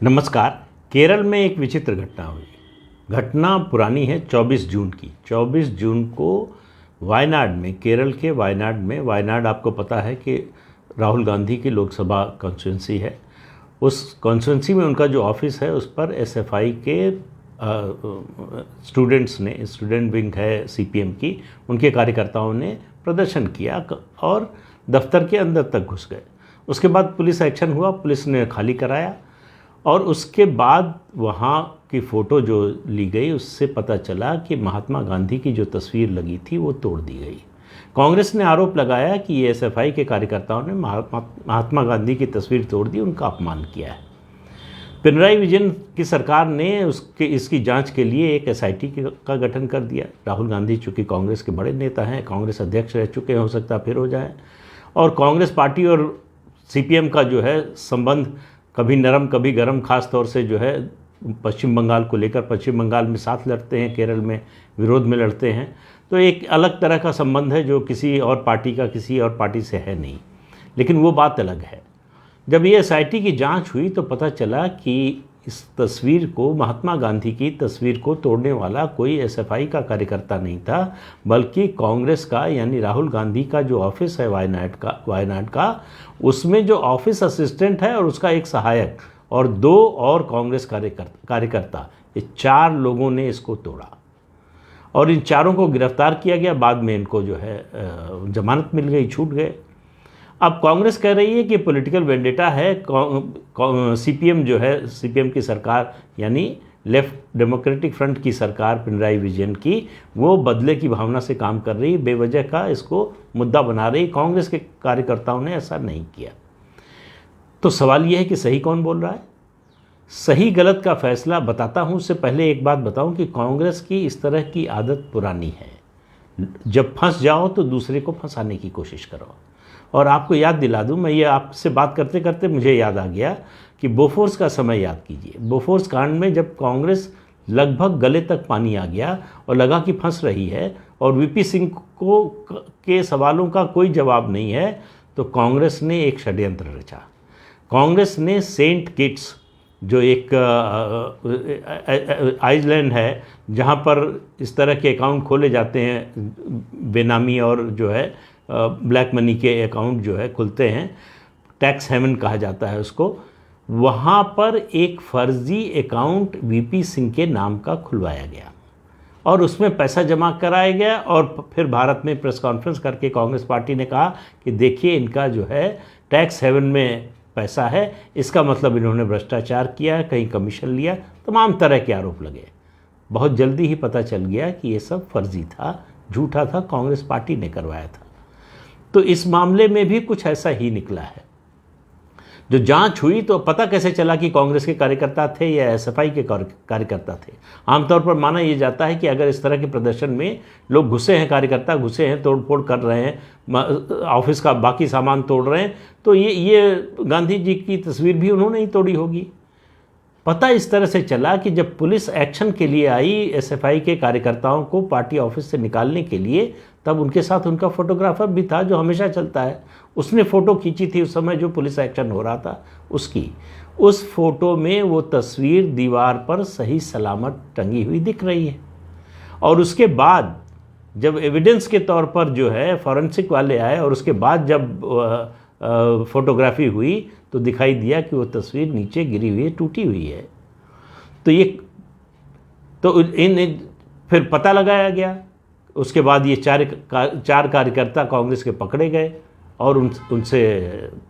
नमस्कार। केरल में एक विचित्र घटना हुई। घटना पुरानी है, 24 जून की। 24 जून को वायनाड में, केरल के वायनाड में, वायनाड आपको पता है कि राहुल गांधी की लोकसभा कॉन्स्टिट्यूंसी है। उस कॉन्स्टिट्यूंसी में उनका जो ऑफिस है उस पर एसएफआई के स्टूडेंट्स ने, स्टूडेंट विंग है सीपीएम की, उनके कार्यकर्ताओं ने प्रदर्शन किया और दफ्तर के अंदर तक घुस गए। उसके बाद पुलिस एक्शन हुआ, पुलिस ने खाली कराया और उसके बाद वहाँ की फ़ोटो जो ली गई उससे पता चला कि महात्मा गांधी की जो तस्वीर लगी थी वो तोड़ दी गई। कांग्रेस ने आरोप लगाया कि ये एसएफआई के कार्यकर्ताओं ने महात्मा गांधी की तस्वीर तोड़ दी, उनका अपमान किया है। पिनराई विजयन की सरकार ने इसकी जांच के लिए एक एसआईटी का गठन कर दिया। राहुल गांधी चूँकि कांग्रेस के बड़े नेता हैं, कांग्रेस अध्यक्ष रह चुके हैं, हो सकता है फिर हो जाए। और कांग्रेस पार्टी और सीपीएम का जो है संबंध कभी नरम कभी गरम, खास तौर से जो है पश्चिम बंगाल को लेकर, पश्चिम बंगाल में साथ लड़ते हैं, केरल में विरोध में लड़ते हैं। तो एक अलग तरह का संबंध है जो किसी और पार्टी का किसी और पार्टी से है नहीं। लेकिन वो बात अलग है। जब ये एसआईटी की जांच हुई तो पता चला कि इस तस्वीर को, महात्मा गांधी की तस्वीर को तोड़ने वाला कोई एसएफआई का कार्यकर्ता नहीं था, बल्कि कांग्रेस का, यानी राहुल गांधी का जो ऑफिस है वायनाड का, उसमें जो ऑफिस असिस्टेंट है और उसका एक सहायक और 2 और कांग्रेस कार्यकर्ता, ये 4 लोगों ने इसको तोड़ा और इन चारों को गिरफ्तार किया गया। बाद में इनको जो है जमानत मिल गई, छूट गए। अब कांग्रेस कह रही है कि पॉलिटिकल वेंडेटा है। सीपीएम जो है, सीपीएम की सरकार यानी लेफ्ट डेमोक्रेटिक फ्रंट की सरकार पिनराई विजयन की, वो बदले की भावना से काम कर रही है, बेवजह का इसको मुद्दा बना रही। कांग्रेस के कार्यकर्ताओं ने ऐसा नहीं किया। तो सवाल यह है कि सही कौन बोल रहा है? सही गलत का फैसला बताता हूँ। उससे पहले एक बात बताऊँ कि कांग्रेस की इस तरह की आदत पुरानी है। जब फंस जाओ तो दूसरे को फंसाने की कोशिश करो। और आपको याद दिला दूं, मैं ये आपसे बात करते करते मुझे याद आ गया कि बोफोर्स का समय याद कीजिए। बोफोर्स कांड में जब कांग्रेस लगभग गले तक पानी आ गया और लगा कि फंस रही है और वीपी सिंह के सवालों का कोई जवाब नहीं है, तो कांग्रेस ने एक षड्यंत्र रचा। कांग्रेस ने सेंट किट्स, जो एक आइसलैंड है जहाँ पर इस तरह के अकाउंट खोले जाते हैं, बेनामी और जो है ब्लैक मनी के अकाउंट जो है खुलते हैं, टैक्स हेवन कहा जाता है उसको, वहाँ पर एक फर्जी अकाउंट वीपी सिंह के नाम का खुलवाया गया और उसमें पैसा जमा कराया गया। और फिर भारत में प्रेस कॉन्फ्रेंस करके कांग्रेस पार्टी ने कहा कि देखिए, इनका जो है टैक्स हेवन में पैसा है, इसका मतलब इन्होंने भ्रष्टाचार किया है, कहीं कमीशन लिया, तमाम तरह के आरोप लगे। बहुत जल्दी ही पता चल गया कि ये सब फर्जी था, झूठा था, कांग्रेस पार्टी ने करवाया था। तो इस मामले में भी कुछ ऐसा ही निकला है। जो जांच हुई तो पता कैसे चला कि कांग्रेस के कार्यकर्ता थे या एसएफआई के कार्यकर्ता थे? आमतौर पर माना यह जाता है कि अगर इस तरह के प्रदर्शन में लोग घुसे हैं, कार्यकर्ता घुसे हैं, तोड़फोड़ कर रहे हैं, ऑफिस का बाकी सामान तोड़ रहे हैं, तो ये गांधी जी की तस्वीर भी उन्होंने ही तोड़ी होगी। पता इस तरह से चला कि जब पुलिस एक्शन के लिए आई एसएफआई के कार्यकर्ताओं को पार्टी ऑफिस से निकालने के लिए, तब उनके साथ उनका फोटोग्राफर भी था जो हमेशा चलता है। उसने फ़ोटो खींची थी उस समय जो पुलिस एक्शन हो रहा था उसकी। उस फोटो में वो तस्वीर दीवार पर सही सलामत टंगी हुई दिख रही है। और उसके बाद जब एविडेंस के तौर पर जो है फॉरेंसिक वाले आए और उसके बाद जब फोटोग्राफी हुई तो दिखाई दिया कि वो तस्वीर नीचे गिरी हुई है, टूटी हुई है। तो फिर पता लगाया गया। उसके बाद ये चार कार्यकर्ता कांग्रेस के पकड़े गए और उनसे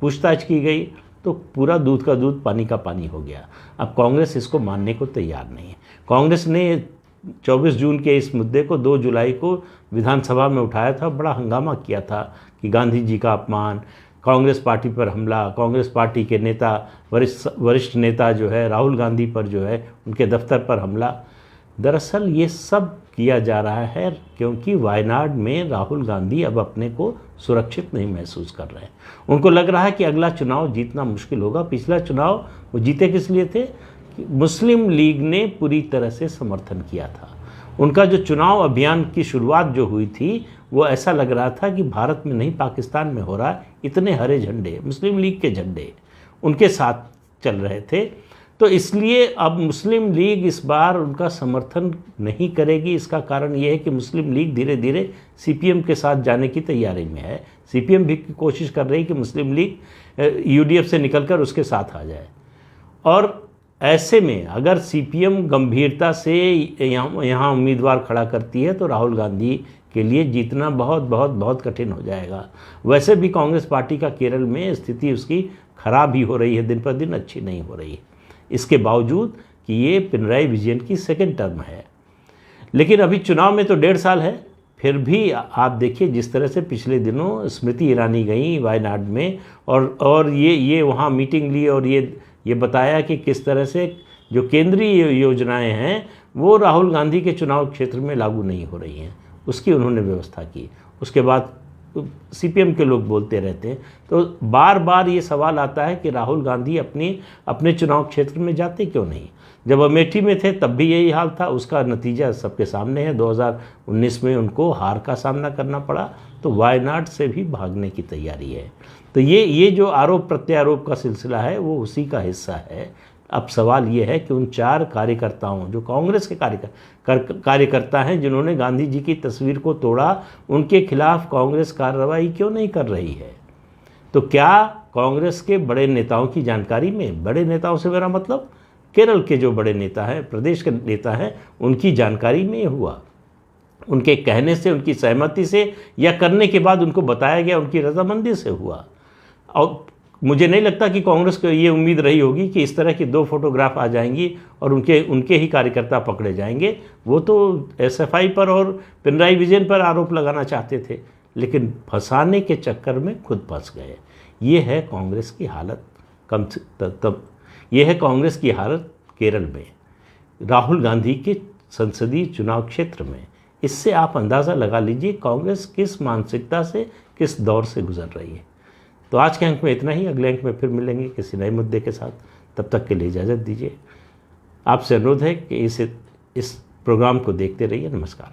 पूछताछ की गई, तो पूरा दूध का दूध पानी का पानी हो गया। अब कांग्रेस इसको मानने को तैयार नहीं है। कांग्रेस ने 24 जून के इस मुद्दे को 2 जुलाई को विधानसभा में उठाया था, बड़ा हंगामा किया था कि गांधी जी का अपमान, कांग्रेस पार्टी पर हमला, कांग्रेस पार्टी के नेता, वरिष्ठ नेता जो है राहुल गांधी पर जो है उनके दफ्तर पर हमला। दरअसल ये सब किया जा रहा है क्योंकि वायनाड में राहुल गांधी अब अपने को सुरक्षित नहीं महसूस कर रहे हैं। उनको लग रहा है कि अगला चुनाव जीतना मुश्किल होगा। पिछला चुनाव वो जीते किस लिए थे? मुस्लिम लीग ने पूरी तरह से समर्थन किया था। उनका जो चुनाव अभियान की शुरुआत जो हुई थी, वो ऐसा लग रहा था कि भारत में नहीं पाकिस्तान में हो रहा है। इतने हरे झंडे, मुस्लिम लीग के झंडे उनके साथ चल रहे थे। तो इसलिए अब मुस्लिम लीग इस बार उनका समर्थन नहीं करेगी। इसका कारण ये है कि मुस्लिम लीग धीरे धीरे सीपीएम के साथ जाने की तैयारी में है। सीपीएम भी कोशिश कर रही है कि मुस्लिम लीग यूडीएफ से निकलकर उसके साथ आ जाए। और ऐसे में अगर सीपीएम गंभीरता से यहाँ उम्मीदवार खड़ा करती है तो राहुल गांधी के लिए जीतना बहुत बहुत बहुत कठिन हो जाएगा। वैसे भी कांग्रेस पार्टी का केरल में स्थिति उसकी खराब ही हो रही है, दिन पर दिन अच्छी नहीं हो रही है, इसके बावजूद कि ये पिनराई विजयन की सेकेंड टर्म है। लेकिन अभी चुनाव में तो 1.5 साल है। फिर भी आप देखिए जिस तरह से पिछले दिनों स्मृति ईरानी गई वायनाड में और ये वहाँ मीटिंग ली और ये बताया कि किस तरह से जो केंद्रीय योजनाएं हैं वो राहुल गांधी के चुनाव क्षेत्र में लागू नहीं हो रही हैं, उसकी उन्होंने व्यवस्था की। उसके बाद सीपीएम के लोग बोलते रहते हैं। तो बार बार ये सवाल आता है कि राहुल गांधी अपने चुनाव क्षेत्र में जाते क्यों नहीं। जब अमेठी में थे तब भी यही हाल था, उसका नतीजा सबके सामने है। 2019 में उनको हार का सामना करना पड़ा, तो वायनाड से भी भागने की तैयारी है। तो ये जो आरोप प्रत्यारोप का सिलसिला है वो उसी का हिस्सा है। अब सवाल ये है कि उन 4 कार्यकर्ताओं जो कांग्रेस के कार्यकर्ता हैं जिन्होंने गांधी जी की तस्वीर को तोड़ा, उनके खिलाफ कांग्रेस कार्रवाई क्यों नहीं कर रही है। तो क्या कांग्रेस के बड़े नेताओं की जानकारी में, बड़े नेताओं से मेरा मतलब केरल के जो बड़े नेता हैं, प्रदेश के नेता हैं, उनकी जानकारी में हुआ, उनके कहने से, उनकी सहमति से या करने के बाद उनको बताया गया, उनकी रजामंदी से हुआ। और मुझे नहीं लगता कि कांग्रेस को ये उम्मीद रही होगी कि इस तरह की 2 फोटोग्राफ आ जाएंगी और उनके ही कार्यकर्ता पकड़े जाएंगे। वो तो एसएफआई पर और पिनराई विजयन पर आरोप लगाना चाहते थे, लेकिन फंसाने के चक्कर में खुद फंस गए। ये है कांग्रेस की हालत। ये है कांग्रेस की हालत केरल में, राहुल गांधी के संसदीय चुनाव क्षेत्र में। इससे आप अंदाज़ा लगा लीजिए कांग्रेस किस मानसिकता से, किस दौर से गुजर रही है। तो आज के अंक में इतना ही। अगले अंक में फिर मिलेंगे किसी नए मुद्दे के साथ। तब तक के लिए इजाज़त दीजिए। आपसे अनुरोध है कि इस प्रोग्राम को देखते रहिए। नमस्कार।